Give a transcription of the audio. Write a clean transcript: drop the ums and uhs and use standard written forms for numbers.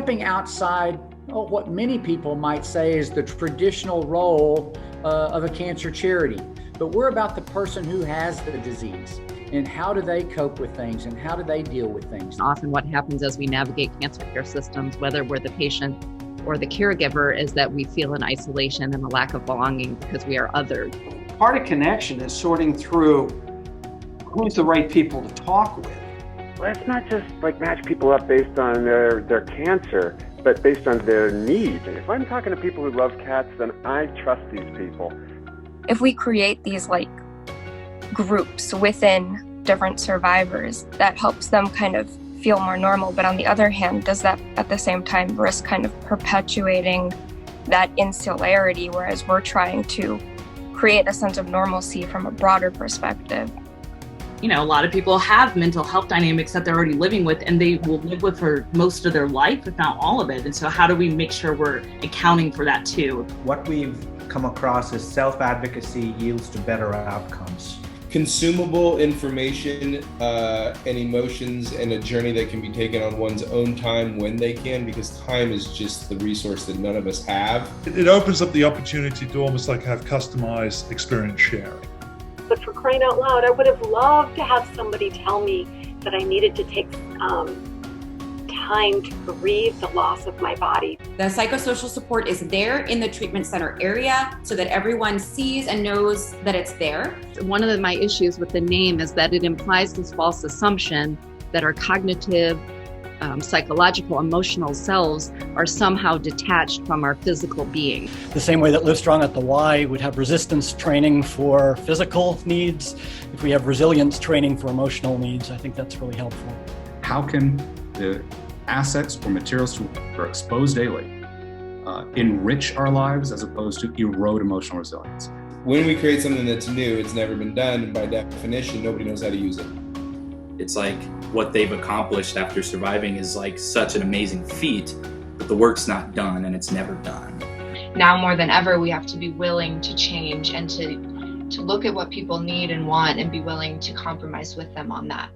stepping outside what many people might say is the traditional role of a cancer charity. But we're about the person who has the disease and how do they cope with things and how do they deal with things. Often what happens as we navigate cancer care systems, whether we're the patient or the caregiver, is that we feel an isolation and a lack of belonging because we are othered. Part of connection is sorting through who's the right people to talk with. Well, it's not just like match people up based on their cancer, but based on their needs. And if I'm talking to people who love cats, then I trust these people. If we create these groups within different survivors, that helps them kind of feel more normal. But on the other hand, does that at the same time risk kind of perpetuating that insularity, whereas we're trying to create a sense of normalcy from a broader perspective? You know, a lot of people have mental health dynamics that they're already living with, and they will live with for most of their life, if not all of it. And so how do we make sure we're accounting for that too? What we've come across is self-advocacy yields to better outcomes. Consumable information and emotions, and a journey that can be taken on one's own time when they can, because time is just the resource that none of us have. It opens up the opportunity to almost like have customized experience sharing. But for crying out loud, I would have loved to have somebody tell me that I needed to take time to grieve the loss of my body. The psychosocial support is there in the treatment center area so that everyone sees and knows that it's there. One of my issues with the name is that it implies this false assumption that our cognitive, psychological, emotional selves are somehow detached from our physical being. The same way that Livestrong at the Y would have resistance training for physical needs, if we have resilience training for emotional needs, I think that's really helpful. How can the assets or materials that are exposed daily enrich our lives as opposed to erode emotional resilience? When we create something that's new, it's never been done, and by definition, nobody knows how to use it. It's like what they've accomplished after surviving is like such an amazing feat, but the work's not done and it's never done. Now more than ever, we have to be willing to change and to look at what people need and want and be willing to compromise with them on that.